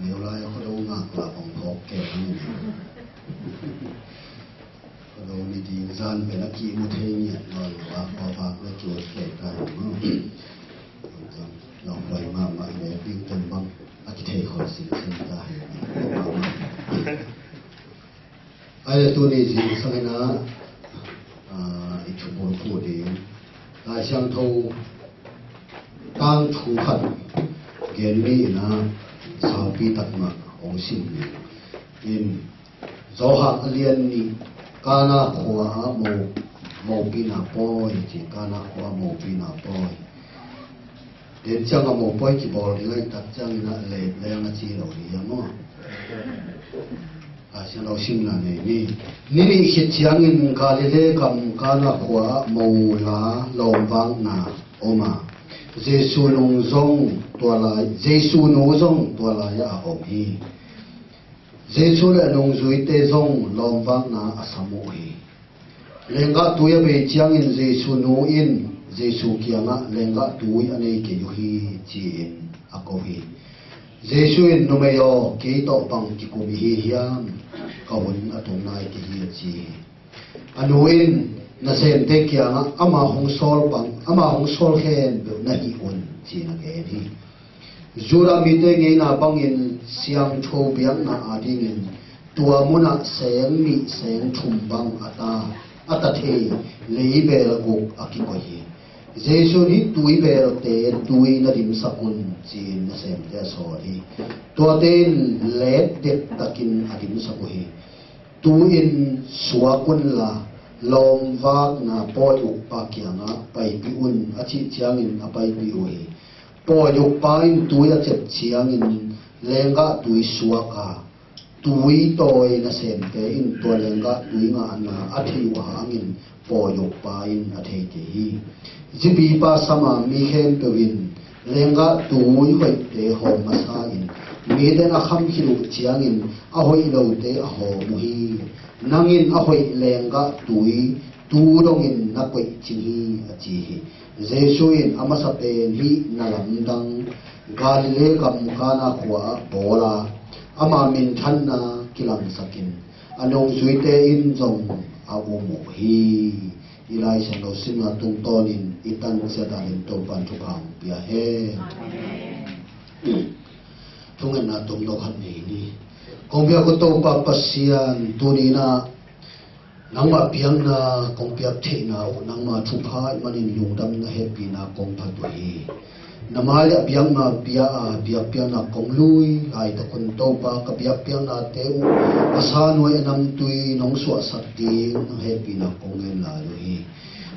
nếu lại có đâu ngạc là bằng thọ kẹt như có đâu đi đi gian về là kỹ một thế nhỉ rồi và cái chuột kẹt ra lòng vậy mà để tiếng chân băng cái thế khỏi sự sinh ra ai tôi đi gì sang na ít chụp một phụ đi đại sang thâu tăng thu khẩn kiến mỹ na sao pi tắc mà ông xin in do hạt liên ni kana khoa màu pi na poi chỉ kana khoa màu pi na poi đến chẳng là màu poi chỉ bỏ đi ngay tắc chẳng là lệ là chỉ đầu đi mà xem đầu xin là này ni khi chiang in Galilee cầm kana khoa màu lá lồng vàng na oma Giêsu nung zong tua lại Giêsu nung zong tua lại à hồng hi Giêsu lại nung duy tê zong lom vang na asamu hi lenga tuya be chiang in Giêsu nu in Giêsu kianga lenga tui anei ke yu hi chi in ako hi Giêsu in numeyo ke to pang ki kum hi hiam kawun atung nai ke hi chi anu in na sen te kianga ama hong sol hen be na hi un chi na ge ni zura mi te nge na bang in siang tho biang na ading in tua muna seng mi seng thum bang ata the lei be la gu akiko hi Jesu ni tui be te tui na dim sakun chin na sem te so hi tua ten let de takin adim saku hi tu in suakun la lom vak na poi upa kianga pai pi un achi chiang in apai pi oi poi upa in tuya chep chiang in lenga tui suaka tui toi na sem te in to lenga tui nga na athi wa hangin poi upa in athei te hi jibi pa sama mi hem pewin lenga tui hoi te ho masa in mi den a kham khilu chiang in a hoi lo te a ho mu hi nangin ahoi lenga tui tu dong in na koi chi achi Jesu in amasa pe li na lamdang Galilee kam kana khwa bola ama min thanna kilang sakin anong zuite in jong awu mo hi ilai sang lo singa tung tonin itan sedanin to pan thu phang pia he thungen na tum do khan ni kong bia ko to pa pasian tunina nangma piang na kong pia the na nangma thu pha manin yung dam na happy na kong pha tu hi namaya piang na pia piang na kong lui ai ta kun to pa ka piang na te u asano enam tui nong su sakti na happy na kong en la hi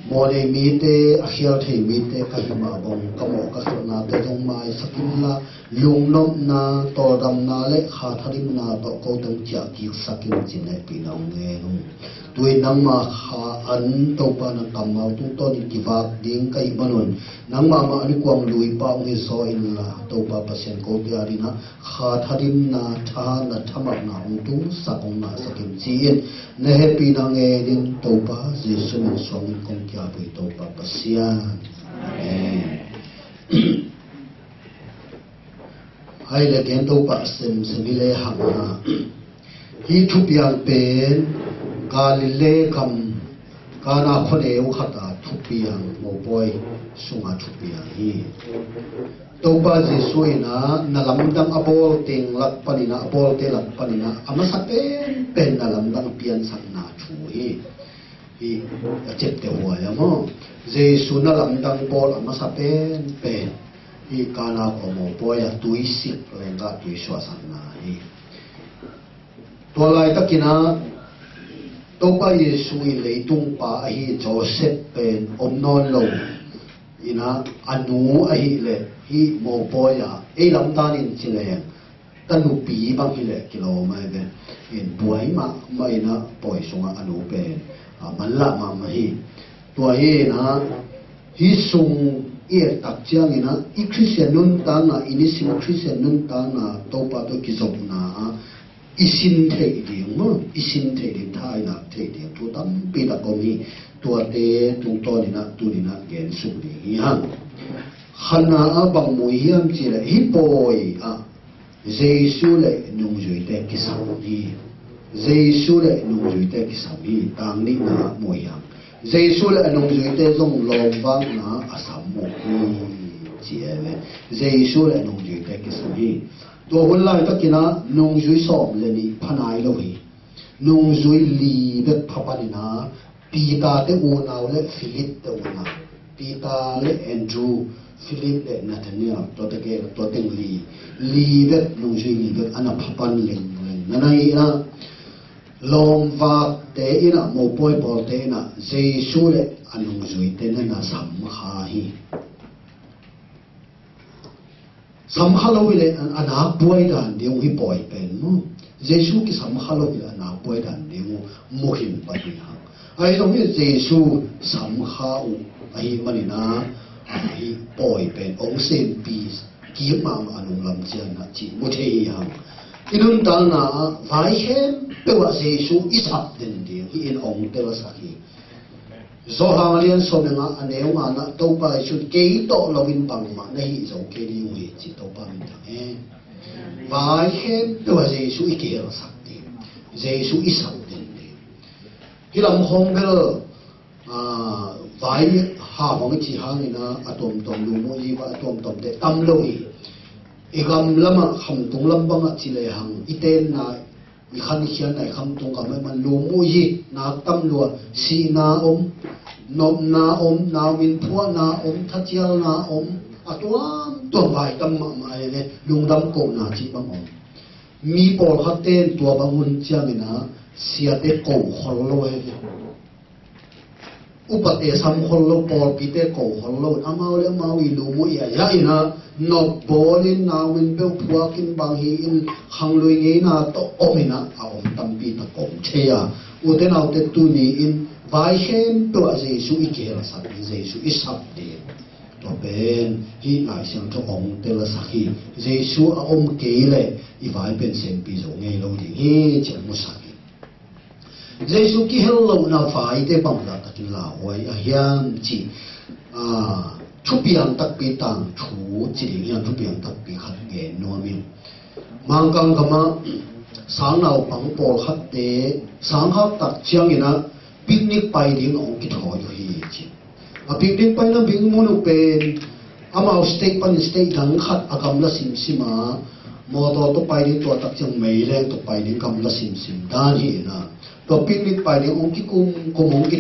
mole mi te ahial thei mi te ka hima bong kamo ka so na te dong mai sakin la lung nom na to dam na le kha tharim na to ko tong cha ki sakin chin ai pi nong nge nu tui nang ma kha an to pa na kam mau tu to ni ki vak ding kai manon nang ma ani kwang lui pa nge so in la to pa pasien ko ti ari na kha tharim na tha na thamak na tu sakong na sakin chin ne happy na nge din to pa Jesu mo song kong kya pi to pa pasian hai le gen to pa sem semile hang na hi thu piang pen Galilee kam kana khone u khata thu piang mo boy sunga thu piang hi to pa Jesu ina na lamdang abol ting lak panina abol te lak panina amasa pen na lamdang pian sang na thu hi chep te huwa ya mo Jesu na lamdang bol amasa pen hi kana ko mo boya tui sik lenga tui swasan na hi to lai takina to pa Yesu in leitung pa hi Joseph pen omnon lo ina anu hi le hi mo boya e lamdan in chileng tanu pi bang hi le kilo mai be in buai ma mai na poi sunga anu pen manla ma hi to na hi sung tak chiang ina I Christian nun ta na inisim Christian nun ta na to pa to kizop na isin thei ding mo isin thei din thai na thei ding tu tam pi da ko mi tua te tung to ni na tu ni na gen su ni ha khana abang mu hiam chi le hi poi Giêsu lệ nung dưới tê cái sắm đi Giêsu lệ nung dưới tê cái sắm đi tang ni na mùi hàng Giêsu lệ nung dưới tê dòng lòng vang na asam một chia về Giêsu lệ nung dưới tê cái sắm đi tôi hôm nay tất kina nung dưới sọm lên đi phanai lâu hi nung dưới lì bet phapan na Peter te u nào lệ Philip te u nào Peter lệ Andrew Philip lệ Nathaniel to te ke to teng li bet nung dưới li bet ana phapan leng nanai na lom va te ina mo poi pol te na Giêsu lệ anung dưới te na sam kha hi sam khalo le ana poi dan deu hi poi pen no Giêsu ki sam khalo le ana poi dan deu mo him pa ni ha ai so mi Giêsu sam khau ai manina ai poi pen ong sem peace ki ma anung lam chian na chi mo the ha inun dal na vai hem pe wa Giêsu isap den deu hi in ong te la sa hi zo hang lian so menga aneu nga na to pa chu ke to lovin pang ma na hi zo ke li wi chi to pa min ta e vai hem pe wa Giêsu i ke la sa ti Giêsu isap den de hi lam hong bel vai ha hong chi hang ina atom tom lu mo yi wa atom tom de tam lo hi igam lama kham tung lam banga chi le hang iten na i khan khian nai kham tung ka man lu mu yi na tam lo si na nom na na win phua na thachial na atwam to vai tam ma le lung dam ko na chi bang mi pol khaten to bangun chiang ina sia te ko khol lo he upate sam khol lo pol pi te ko khol lo amau le mau i lu mu ya ina no bolin na win be phua kin bang hi in khang lui nge na to omina a tam pi ta kom cheya u te nau te tu ni in vai hem to a Giêsu i ke la sa Giêsu i sap de to ben hi nai siang to ong te la sa hi Giêsu a ke le i vai pen sem pi zo nge lo di hi chen mo sa Giêsu ki hello na vai te bang da ta kin la wai a hiam chi chu piang tak pi tang chu chi ding yang chu piang tak pi khat ge no mi mang kang kama sang nau pang pol khat te sang khat tak chiang ina picnic pai ding ong ki thoi hi chi a picnic pai na bing mo no pen ama steak pan steak dang khat akam la sim sima mo to pai ding to tak chang mei le to pai ding kam la sim dan hi na to picnic pai ding ong ki kum ong ki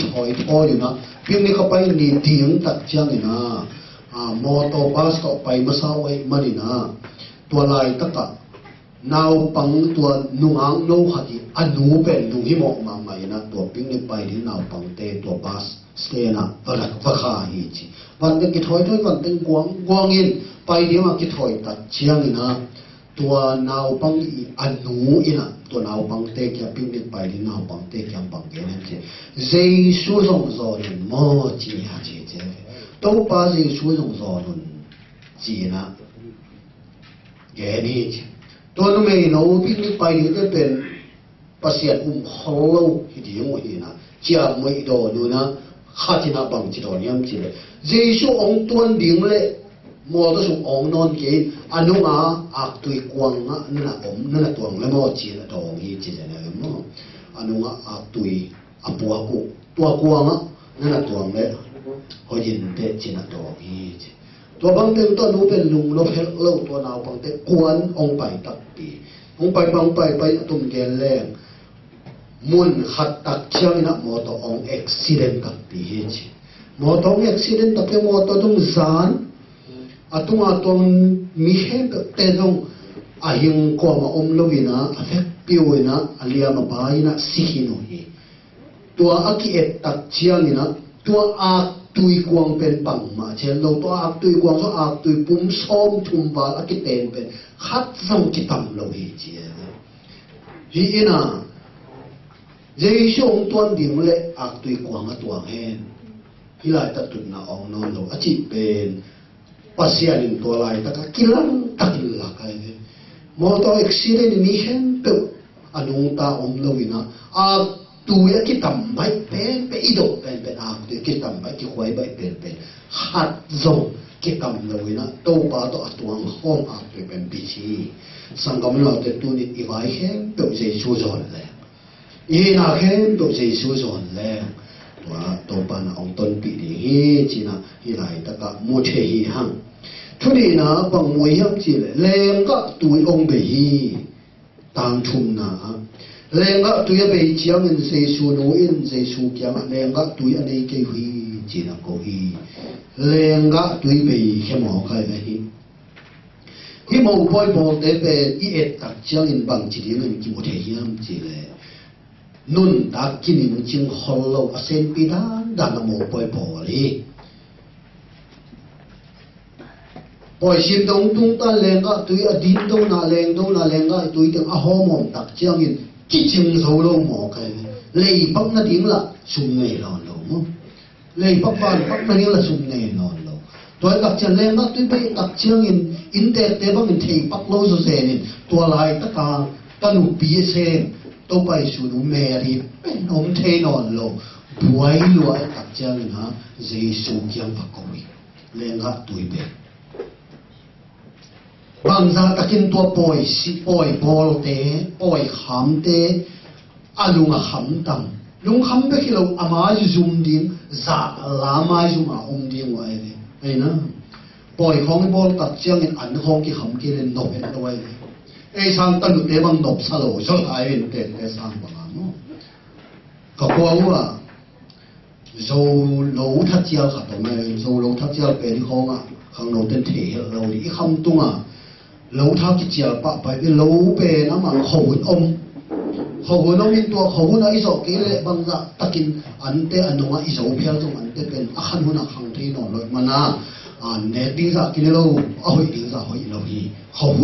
thoi na picnic ka pai ni ding tak chiang ina mo to bus to pai ma sa wai marina to lai taka now pang to nuang no hati anu pen nu hi mo ma mai na to picnic pai ding now pang te to bus stay na vakha hi chi van te ki thoi van teng guang in pai ding ma ki thoi tak chiang ina tua nào bang i anu ina tua nào bang te kya picnic pai ding nào bang te kya bang ge ne che Giêsu zong zo rin mo chi ha che che to pa Giêsu zong zo nun chi na ge ni to no me no picnic pai ding te pen pasiat hollow hi ding wo hi na chia mo i do nu na khatina bang chi do niam chi le Giêsu ong tuan ding le mo to su ong non ke anu nga ak tui kwang nga na tuang le mo chi na dong hi chi na mo anu nga ak tui apua ku tua kwang nga na tuang le ho yin te chi na dong hi chi to bang te to nu pen lung lo phel lo to naw bang te kwan ong pai tak pi ong pai bang pai tum gen leng mun khat tak chiang na mo to ong accident tak pi hi chi mo to accident tak ke mo to tung zan atung mi hem te dong ahing ko ma lovina afek piwina alia ma baina sikino hi tua aki et tak chiangina tua a tui kwang pen pang ma chen lo to a tui kwang so a tui pum som thum ba aki ten pen khat zong ki tam lo hi chi hi ina Giêsu ong tuan ding le a tui kwang a tuang hen hilai ta tut na ong no lo a chi pen pasianin to lai ta kilang takil la kai motor accident ni hen pe anung ta om lovina a tu ya ki tam bai pen pe ido pen a tu ki tam bai ki khoi bai pen hat zo cái cầm rồi na đâu ba đó tuang home áp về bên bị chi sang cầm nào để tu ni ivai khen biểu gì số rồi lẹ ý na khen biểu gì số rồi lẹ và đâu ba na ông tôn bị đi hi chỉ na hi lại tất cả mua chơi hi hăng cho nên na bằng mùi hăng chỉ lẹ lên các tuổi ông bị hi tăng chung na lên các tuổi bị chiang in xây số nô in xây số kiang lên các tuổi anh ấy cái huy chỉ là có hi lên các tuổi bị cái mỏ cái vậy hi màu bôi bò để về ít đặc chiang in bằng chỉ điểm mình chỉ một thể hiện chỉ là nun đặc kinh mình chinh hollow asen pidan dan màu bôi bò đi bôi sim đông tung ta lên các tuổi adin đông na lên các tuổi tiếng ahom đặc chiang in chỉ chinh sâu lâu mỏ cái lấy bắc na tiếng là sum nghề lòn lâu lấy bắc na tiếng là sum nghề lòn lâu tôi đặc chiang lên các tuổi bị đặc chiang in te bằng mình thấy bắc lâu rồi sen tua lại tất cả ta nụ bia sen tôi bay xuống nụ mè thì ông thấy lòn lâu buổi lúa đặc chiang in ha dây số kiang bắc coi lên các tuổi bị bằng ra takin tua poi bol te poi kham te alunga kham tam lung kham be khilo ama zoom din za lama zoom a din wa ai na poi khong bol tak chiang in an khong ki kham ki len no en wai ai sang tan te bang nop sa lo so ai en te sang ba no ka ko wa zo lo tha chiao kha to mai zo lo tha chiao pe ni khong a khang no ten the lo ni kham tung a lâu thao cái chiều bạ phải cái lâu bề nó mà hậu ông in tua hậu nó ít cái lệ bằng dạ takin anh te anh nó ít số phiêu trong anh te bên anh muốn hàng thế nó rồi mà na nè đi ra cái lâu hồi đi ra hồi lâu đi hậu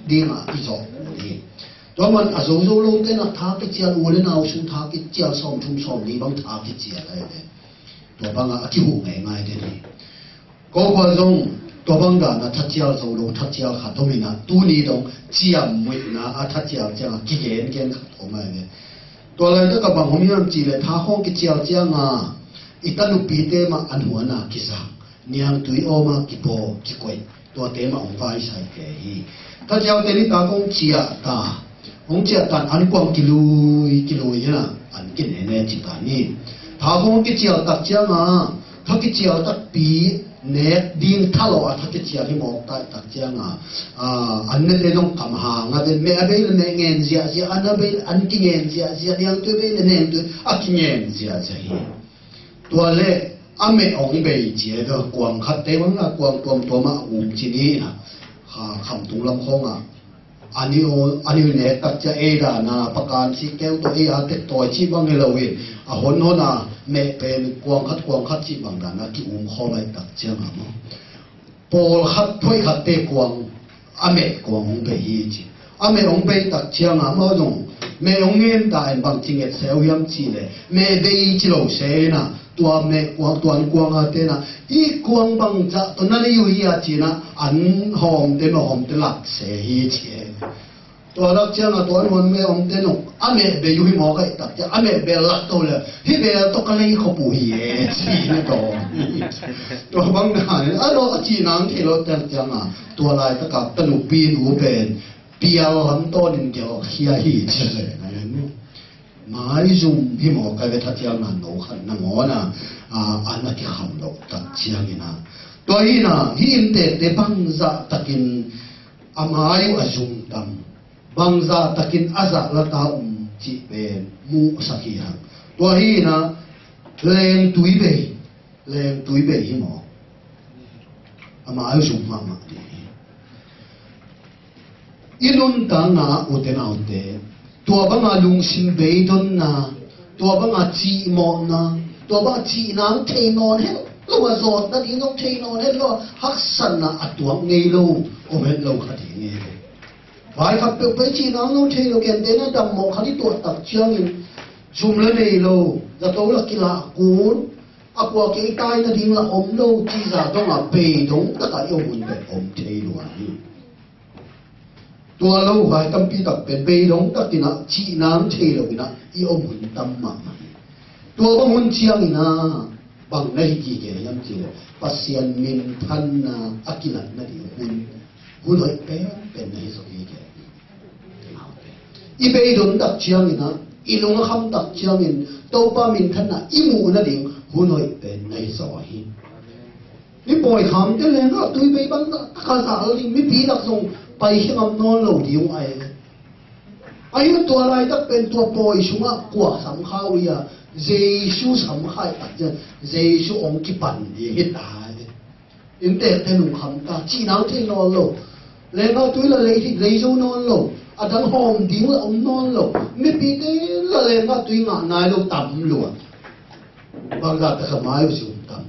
đi mà ít số đi đó mà số lâu tên là thao cái chiều uốn nào xuống thao cái chiều xóm đi bằng thao cái chiều này đó bằng cái hụ ngày thế này có quan trọngตัวบังกันนะทัดเจียวโซโลทัดเจียวขัดตรงนี้นะตัวนี้ตรงเจียมมวยนะทัดเจียวจังกิเกนขัดตรงไหนเนี่ยตัวอะไรก็กับบางคนยังจีเลยท่าห้องกิเจียวจังอีตันุปีเตมาอันหัวนะกิสังเนียงตุยออกมากิโบกิกวยตัวเตมาองค์ไฟใส่แก่ฮีทัดเจียวเตนี่ตากงเจียตาองเจียตาอันกวางกิลุยนะอันกินเนจิตานี่ท่าห้องกิเจียวตักจังถ้ากิเจียวตักปีเนดิ้งท่าเราถ้าเกี่ยวที่มองใต้ตักเจียงอันนั้นต้องกำหางเป็นแม่เบลเนเงินเสียอันนั้นเบลอันกิเงินเสียเลี้ยงตัวเบลเนตัวกิเงินเสียตัวเล่อเมองเบยเจียก็กวางขัดเตวังละกวางตัวมาอุ้มจีนี่นะคำตุงลำคงอันนี้เนตักจะเอดานะประการสิแก้วตัวเออาเตตัวชีบังเฮลวินหนน่ะแม่เป็นกวางคัดชีบังดานะที่อุ้มเข้าไปตักเจ้าหม้อปอลคัดถ้วยคัดเตกวางอเมกวางองเบยจีอเมองเบยตักเจ้าหม้อจงแม่องเงินตายบางจริงเสียวยำจีเลยแม่เบยจีโลเซนะตัวแม่กวางอาเตนะอีกวางบางจะตอนนั้นอยู่ฮีอาจีนะอันหอมเตมาหอมเตลักเสียฮีเชียตัวรักเจ้านะตัวมันไม่องเตนงอเมเบยุฮิมอกัยตักเจ้าอเมเบลักตัวเลยฮิเบลตกอะไรเขาปุยจีนี่ตัวบางอย่างเราจีนังที่เราเจ้าจังตัวลายตะกับตนุปีนูเป็นเปียวหันต้นเดียวเฮียฮีเฉลยนะไม่ซุ่มฮิมอกัยเวทัดเจ้านั่นโนขันนั่งอ๋อนะอันนั้นที่คำเราตักเจ้านี่นะตัวนี้นะฮิมเตะบังจะตักินอามายุอาซุ่มตังบางซาตะกินอาซาละตาจีเป็นมูสักอย่างตัวนี้นะแรงตุยเบยหิมออามาอายุสูงมากดีอินุนตังนะอุเทนเอาเตตัวบังอาลุงสินเบยดนนะตัวบังอาจีมอนนะตัวบังจีนางเทนอนเฮลูกจอดนั่นที่น้องเทนอนเฮลูกฮักสันนะอัตัวเงยลูโอเมนลูกขัดเงยไปครับไปจีนน้องเทโลเกนเดนะดำหมอกขัดตัวตักเชียงชุมเลนโลจะโตละกิลากูนอักว่าเกยตายนะทิ้งละอมโลจีจ่าต้องอ่ะเปย์ตรงตะกายมุนแบบอมเทโลนี่ตัวโลไปตั้มปีตักเป็นเปย์ตรงตะกินะจีน้ำเทโลกินะอีอมุนตั้มมาตัวก็มุนเชียงนะ bằng này gì cái nhắm chỉ là pasien min thân akilat na di hun hoi pe này rồi cái ibe don đặc chiang ina ilung kham đặc chiang in topa min thân imu na di hun hoi pe này rồi ni boy kham te le na tui be bang ka sa li mi pi dak song pai hi ngam non lo di ung ai ai to lai tak pen to boy sunga kwa sam khawiya Giêsu sắm khai đặt chân Giêsu ông cái bản gì hiện tại in tệ tên nung khăm ta chỉ nào thế non lộ lên vào túi là lấy dấu non lộ à đang hòm tiếng là ông non lộ mấy bị thế là lên vào túi ngã này lộ tắm luôn bằng là ta không ai dùng tắm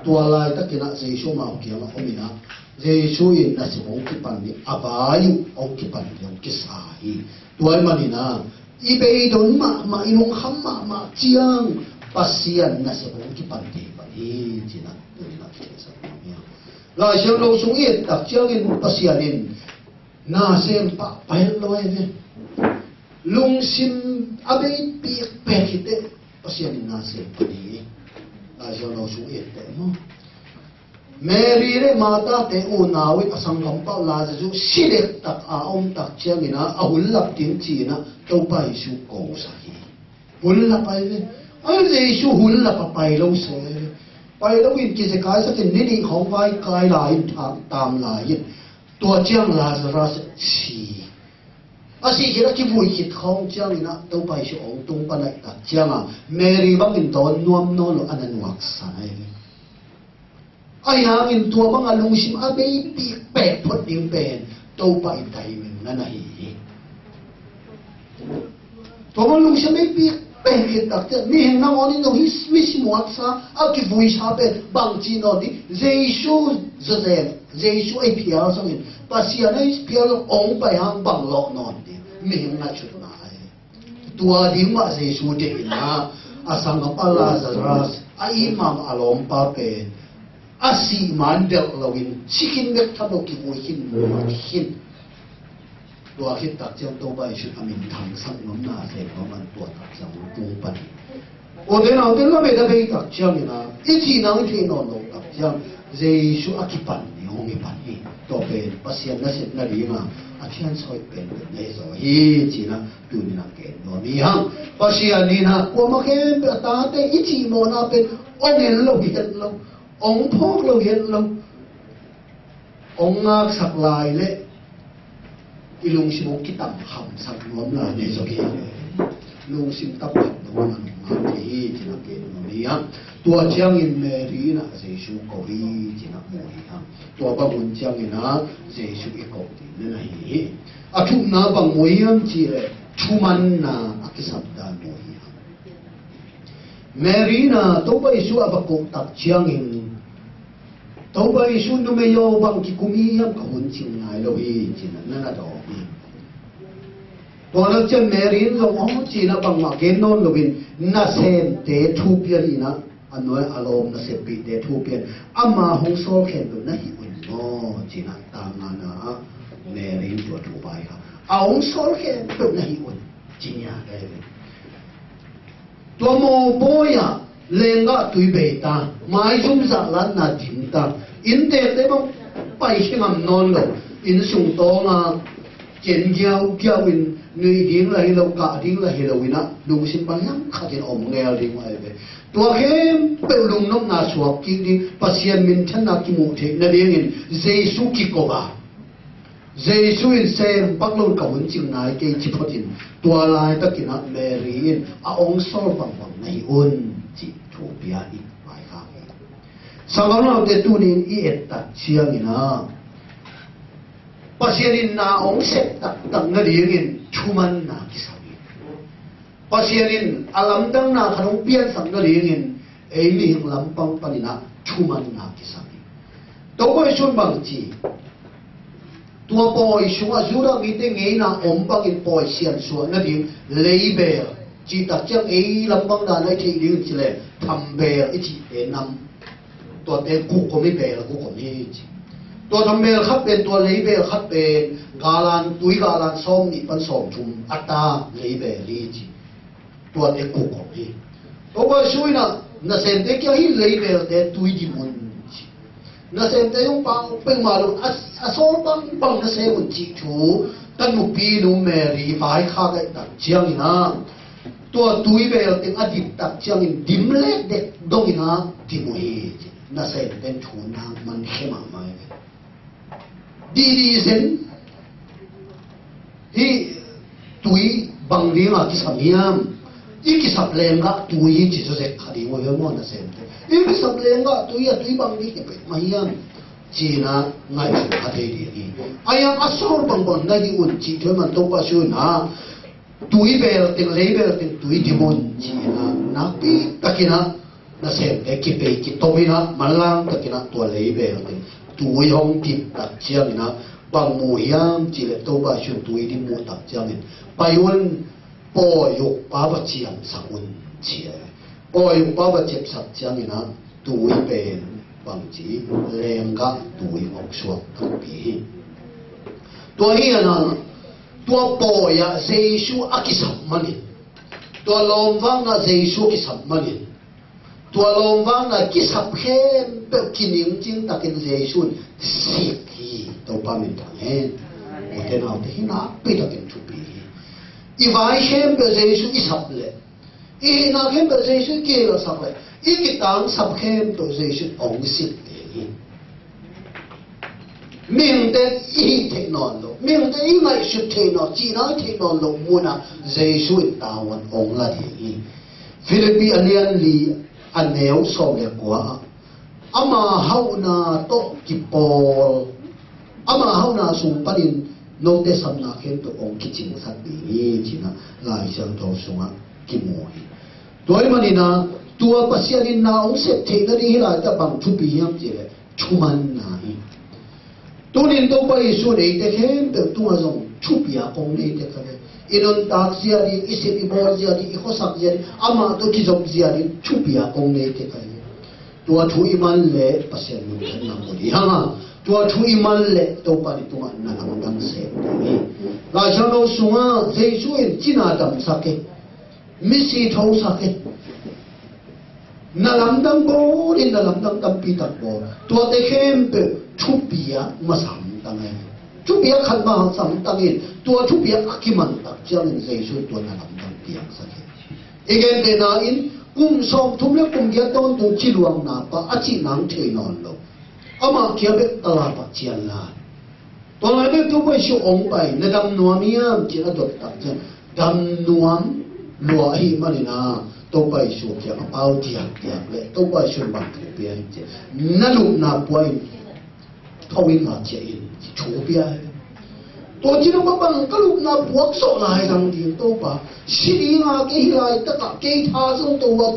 tua lại ta kia là Giêsu màu kia mà ông mình à Giêsu in là ông cái bản gì à bài ông cái bản gì ông cái sai tua mà đi na ibe don ma inong kham ma chiang pasien na se bong ki pante ba hi china na sa ya la xiang lo sung yet tak chiang in pasien in na sem pa pai lo ve lung sim abe pi pe kite pasien na se pa di la xiang lo sung yet te mo Mary re mata te u nawit asang lampa la ju silek tak a om tak chiang ina a hulap tin chi na to pai su ko sa hi hulap pai ve ai Giêsu hulap pai lo se pai lo in ki se kai sa tin ni hong vai kai la in tam la yin to chiang Lazarus chi a si ki la ki vui hit khong chiang ina to pai su ong tung pa na tak chiang a Mary bang in ton nuam no lo anan wak sai ai hàng in tua bang alung sim abe pi pe phot ding pen to pa in tai min na hi to bang lung sim pi pe ki tak te mi heng na on no hi mi sim wat sa a ki vui sa pe bang chi no di Giêsu Joseph Giêsu ai pia sang in pasia na is pia ong pa hang bang lo non di mi heng na chu na ai tua ding ma Giêsu de na asang pa Lazarus ai mam alom pa pe asi mandel lawin chicken mek thabo ki mo hin mo hin tua hit tak chang to bai shu amin thang sang nom na se ko man tua tak chang tung pan o de na de la me da be tak chang ina ichi na ngi no no tak chang Giêsu akipan ni hong mi pan ni to pe pasien na set na ri ma akhian soi pen ne zo hi chi na tu ni na ke no mi hang pasien ni na ko ma ke ta te ichi mo na pe ong en lo hi lo ông phok lo hiện lo ông ngak sak lai le ilung sim ki tam ham sak nom la ne so ki lung sim tap no man ma ki ti na ke no ni ya tua chiang in Mary na Giêsu ko ri ti na mo hi ha tua ba bun chiang in na Giêsu ki ko ti ne na hi a thu na bang mo yam chi le thu man na akisam da mo hi ha Mary na to ba isu abako tak chiang in tàu bay xuống nó mới vô bằng cái cung y em không muốn chịu ngài đâu hi chỉ là nó đó toàn là chân mẹ riêng rồi ông chỉ là bằng mà cái non rồi bên nó xem để thu tiền na anh nói alom nó xem bị để thu tiền ama hong số khen được nó hiểu chỉ là tang na mẹ riêng cho thu bay ha ông số khen được nó hiểu chỉ nhà cái tua mồ bôi à lên ngã tuổi bể ta mai chúng giặc lăn na chính ta in tệ đấy bông bay khi ngầm non rồi in sung to mà chén giao giao in người tiếng là lâu cả tiếng là lâu in á đúng xin bằng lắm khát trên ổng nghèo đi ngoài về tua khem bèo lùng nông na suộc kia đi pasien min chân na kim mù thế na điên in Giêsu kikoba Giêsu in xem bắc lâu cầu in chừng này cái chỉ phát in tua lại tất cả Mary in ông sol bằng này ôn chỉ thủ bia ít bài khác sau đó nào để tu nín ít đặt chiang ina pasienin na ông set tak tak na riêng chuman na kisabi pasienin alam tang na khanong pian sang na riêng ei mi hing lampang panina chuman na kisabi to ko sun bang chi tua boy sunga zura mi te ngei na om bang in boy sian suan na ding label chỉ đặt chân ấy làm băng đàn ấy thì điều chỉ là thầm bè ấy chỉ để nằmตัวเป็นกูก็ไม่เป็นกูก็ไม่ตัวทำเบลขับเป็นตัวเลยเบลขับเป็นกาลันตุยกาลันส่งนี่เป็นส่งจุ่มอัตตาเลยเบลลีจีตัวเป็นกูก็ไม่ตัวก็ช่วยนะ na sem te kya hi label te tui di mun na sem te yung pang peng malu asol pang na sem un chi chu tan mu pi nu mary vai kha kai tak chiang ina tua tui bel ting adip tak chiang in dim lek de dong ina ti mu hi na sem ten thu na man khema mai di sen hi tui bang ringa ki samiam iki sap lenga tui chi so se khadi mo yo mo na sem te iki sap lenga tui bang ni ke pe mahiam china ngai su khade di ni ayang asor bang bon na di un chi thoi man to pa su na tui bel ting label ting tui di mon china na pi takina na sem te ki pe ki to mina malang takina to label ting tui hong tip tak chiang na bang mu hiam chi le to pa su tui di mu tak chiang in pai un po yuk pa ba chiang sang un chi po yuk pa ba chep sak chiang ina tui pen bang chi lenga tui ok suak tak pi to hi ana to po ya jesu akisap manin to lom wang na jesu kisap manin to lom wang na kisap khem pe kining jing takin jesu sik hi to pa min tang hen o te na te hina pe takin chu pi i vai khem pe jesu isap le i na khem pe jesu ke la sap le i ki tang sap khem to jesu ong sik te ni ming de i te non lo ming de i mai su te no ji na te non lo mu na jesu ta wan ong la de ni Philippi alian li aneu so le kwa ama hauna to ki pol ama hauna sung panin no te sam na khem to ong ki ching sat ni china lai sang to sunga ki moi toy manina tua pasianin na ong set the na ri la ta bang thu pi yam je chuman na hi tunin to pa isu nei te khem te tua zong thu pi a kong nei te ka inon tak sia ri isip i bor sia ri i khosak sia ri ama to ki zong sia ri thu pi a kong nei te ka tua thu i man le pasian nu than na mo di ha tua thu i man le to pa ni tua na na dang se ni la sang no sunga jesu in china dam sake misi thau sake na lam dang bo in na lam dang tam pi tak bo tua te khem pe thu pi a ma sam dang ai thu pi a khat ma sam dang in tua thu pi a ki man tak chang in jesu tua na lam dang pi ak sake again te na in kum som thum le kum ya ton tu chi luang na pa a chi nang thei non lo ama kia be tala pa chian la to lai be tu bai shu ong pai na dam nuam yam chi na dot tak chen dam nuam lua hi manina to bai shu kia ma pau tiak tiak le to bai shu bang ke pe che na lu na poi thawin la che in chu pia to chi no bang ka lu na buak so lai sang ti to pa si di nga ke hi lai ta ka ke tha song to wa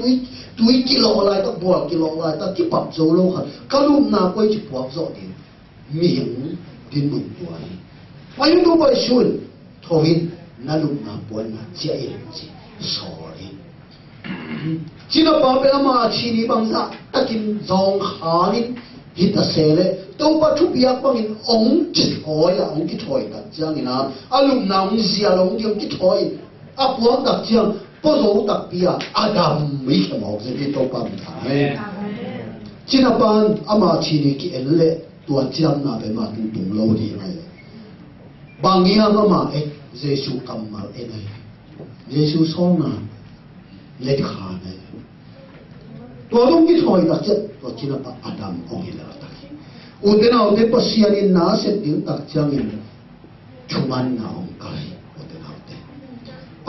tui kilo lai ta buak kilo lai ta ki pap zo lo kha ka lu na poi chi buak zo ti mi hing din mun tuai pai to bai shun thawin na lu na poi na che in chi sorry china pa pe ma chi ni bang sa takin zong khanin hita sele to pa thu biak bang in ong chi thoi la ong ki thoi ta chang ina alum na ong sia long ki thoi a puak tak chiang po zo tak pia adam mi ke mo se ti to pa ta china pan ama chi ni ki elle tua chiam na be ma tung tung lo di ngai bang ya ma e jesu kamal e ngai jesu song na le kha ne to dong ki thoi ta che to china pa adam ong ila ta u de na de pa sia ni na se ding tak chang in chuman na ong kai u de na de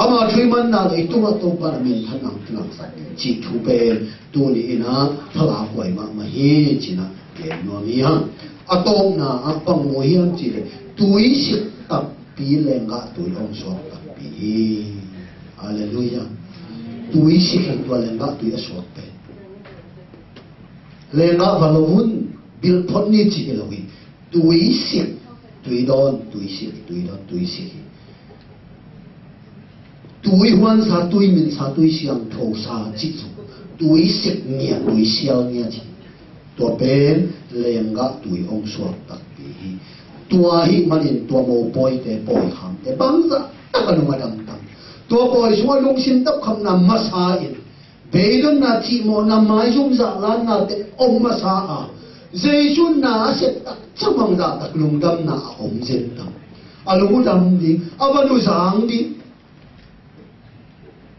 ama chui man na le tu ma to pa min than nang tlang sa chi thu pe tu ni ina thala koi ma ma hi china ke no mi ha atong na a pang mo hiam chi le tui sik tak pi le nga tu ong so tak pi hallelujah tui sik tu le nga tu so pe le nga valovun bil phon ni chi ke lowi tui sik tui don tui sik tui huan sa tui min sa tui siang tho sa chi chu tui sik nia tui siao nia chi to pen lenga tui ong suak tak pi tua hi manin tua mo poi te poi kham te bangza takanu madam tam to poi suwa lung sim tap kham na masa in bây giờ na chỉ một năm mai chúng ta là na te ông mà sa à Giêsu na sẽ tắc chấp bằng giả tắc lùng đâm na ông sẽ đâm à lùng đâm đi à mà nu giang đi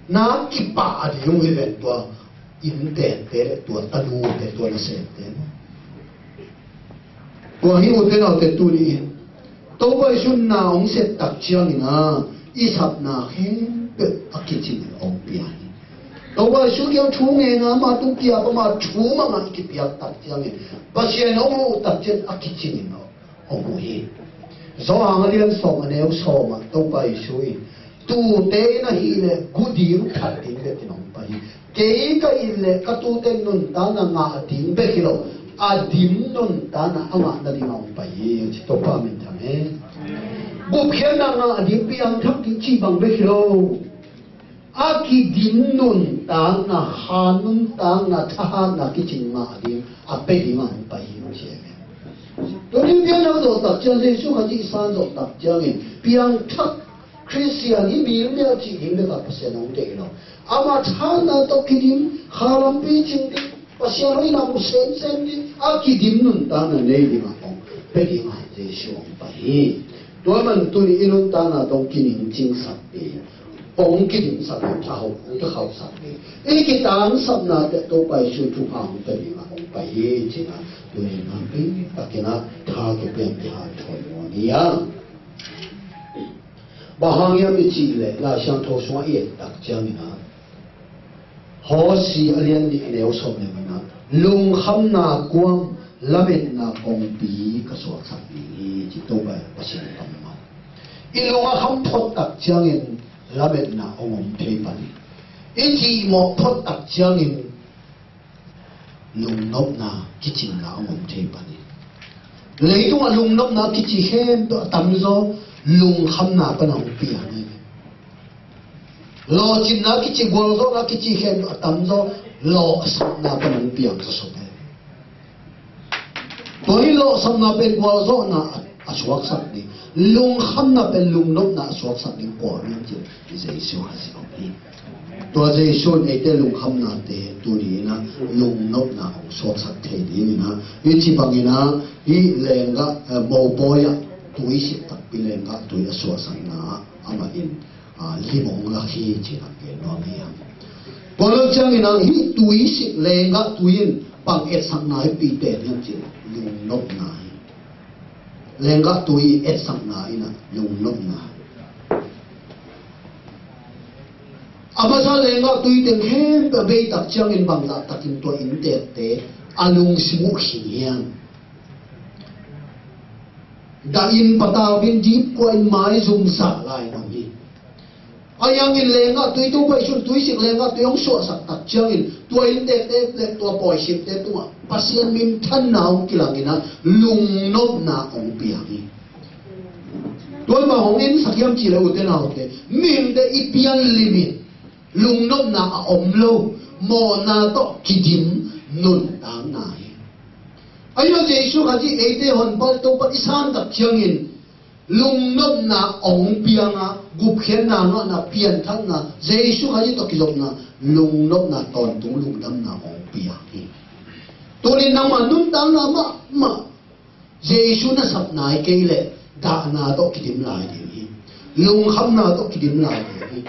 na kịp bà đi dùng cái việc đó in tiền để tua tanu để tua là sẽ tiền qua hiểu thế nào để tu đi tôi bây giờ na ông sẽ tắc chiang na isap na hen be akichin ông bia tôi bây giờ cái chú nghe na mà tu bia mà chú mà ngắt cái bia tắc chiang bác sĩ ông tắc chiang akichin ông bùi do hàng liên song anh em song mà tôi bây giờ tu tế na hi le gudi ru khat ting be tinong pa hi ke ka ile ka tu te nun ta na nga ting be hilo a dim nun ta na anga na dinong pa hi chi to pa min thang he bu khen na nga dim pi ang thak ki chi bang be hilo a ki dim nun ta na ha nun ta na tha na ki ching ma dim a pe di ma pa hi che to ni bien na do ta chen se su ka ji san do ta jang pi ang thak Christian ini biar dia cing dia tak pasal orang dek no. Amat hana to kirim haram pi cing dia pasal orang nak sen dia. Akidim nun tanah ni di mana? Pergi mai Yesus bayi. Tuan man tu ni inun tanah to kirim cing sapi. Orang kirim sapi tahu untuk kau sapi. Ini kita ansam na to bayi suatu hang pergi mai bayi cing. Tu ni nampi tak kena thah kepian thah thoi ni ya. Bahang yang itu le, lah像头上也打仗呢。好事连你了说明呢，龙ham na光，拉面那公比个所产的，就都白不是咁嘛。一龙啊ham破打仗的，拉面那我们推翻。一提莫破打仗的，龙落那基金那我们推翻的。你都话龙落那基金很多，当初。lung ham na pa nang piang ni lo chin na ki chi gol zo na ki chi hen tam zo lo sam na pa nang piang sa so ne toi lo sam na pe gol zo na aswak sak ni lung ham na pe lung no na aswak sak ni ko ni ji Jesu ha si ni to Jesu ne te lung ham na te tu ni na lung no na aswak sak the ni na yi chi bang ni na yi lenga mo boya tuổi sĩ tập bên lên các tuổi đã xóa sang na ama in li mong la khi chỉ là cái nó này còn lúc chẳng in ang hi tuổi sĩ lên các tuổi in bằng et sang na bị tệ nhân chỉ lung nốc na lên các tuổi et sang na ina lung nốc na ama sa lên các tuổi tiền hem be be tập chẳng in bằng là tập in tuổi in tệ tệ alung simu hiang dain patao bin deep ko in mai zum sa lai nang hi ayang in lenga tui tu bai sun tui sik lenga tu yong so sak tak chang in tu in te le tu poi sip te tu pasien min than naw kilang ina lung nop na ong piang hi tu ma hong in sakyam chi le u te naw te min de i piang limit lung nop na om lo mo na to kidim nun tang na ayo Jesu kaji ete hon pal to pat isan tak changin lung nom na ong pianga gup khen na no na pian thang na Jesu kaji to kilok na lung nom na ton tung lung dam na ong piang to ni nang man nun tang na ma Jesu na sap nai ke le da na to kidim lai ni lung kham na to kidim lai ni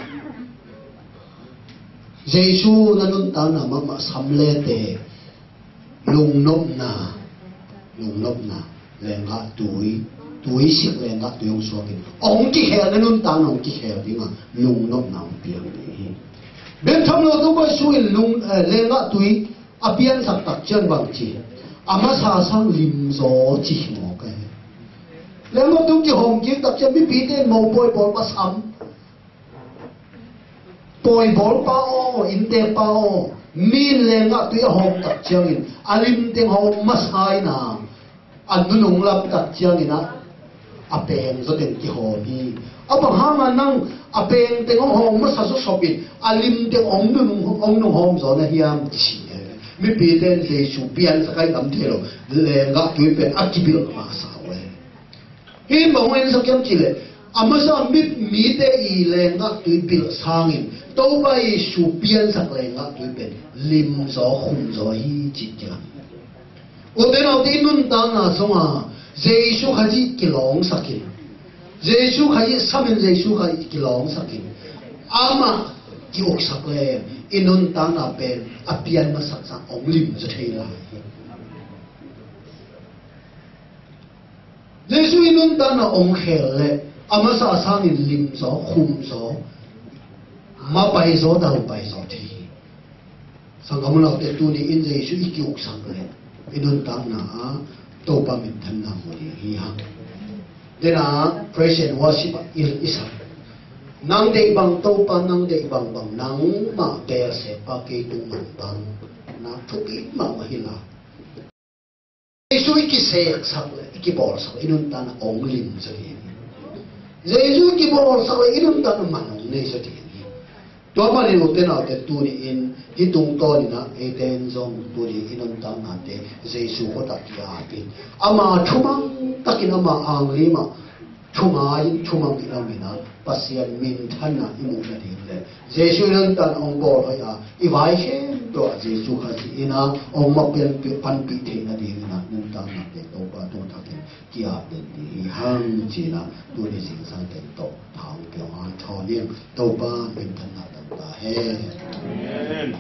Jesu na nun tang na ma sam le te lung nom na lung nop na lenga tui sik lenga tuyong suakin ong ki hel na nun tang ong ki hel dinga lung nop na ong piang ni ben tham lo to ba suin lung lenga tui apian sak tak chen bang chi ama sa sang lim zo chi mo ka lenga tu ki hong ki tak chen bi pi te mo boy bol pa sam boy bol pa o in te pa o min lenga tui hong tak chen alim te hong masai na anu nung lap tak chiang ina apeng zo ten ki ho ni abang hama nang apeng te ngong hong ma sa so sopin alim te ong nung hom zo na hiam chi mi pi ten se su pian sa kai dam thelo le nga tu pen akibil ma sa we hi ma wen sa kyam chi le amasa mit mite I lengak tui bil sangin to ba Yesu pian sak lengak tui pen lim zo khum zo hi chitya uten au ti nun ta na songa Yesu khaji kilong sakin Yesu khaji samin Yesu khaji kilong sakin ama ki ok sak le inun ta na pen apian ma sak sak ong lim zo thela Yesu inun ta na ong khel le amasa sangin lim zo khum zo ma pai zo dau pai zo thi sangamula te tu ni in Yesu iki ok sak le inun ta na to pa min than na mo hi ha dena praise and worship isa nang de bang to pa nang de bang nang ma te se pa ke tu man bang na thuki ma hi la Yesu iki se sak le iki bor sak inun ta na ong lim zo hi Yesu ki bor sak le inun ta na manong ne zo thi to pa ni uten au te tu ni in hitung to ni na eten zong tu ni inun ta na te Yesu ko ta ki a pin ama thumang takin ama ang lima thumai thumang ki na pasian min thana imu na din le Yesu nang tan ong bor ha I vai he to Yesu kha si ina ong ma pen pi pan pi the na din na nun ta na te to pa to ta ke ki a pen ni hang chi na tu ni sing sang te to thang pyo an tho ni to pa min thana ta he amen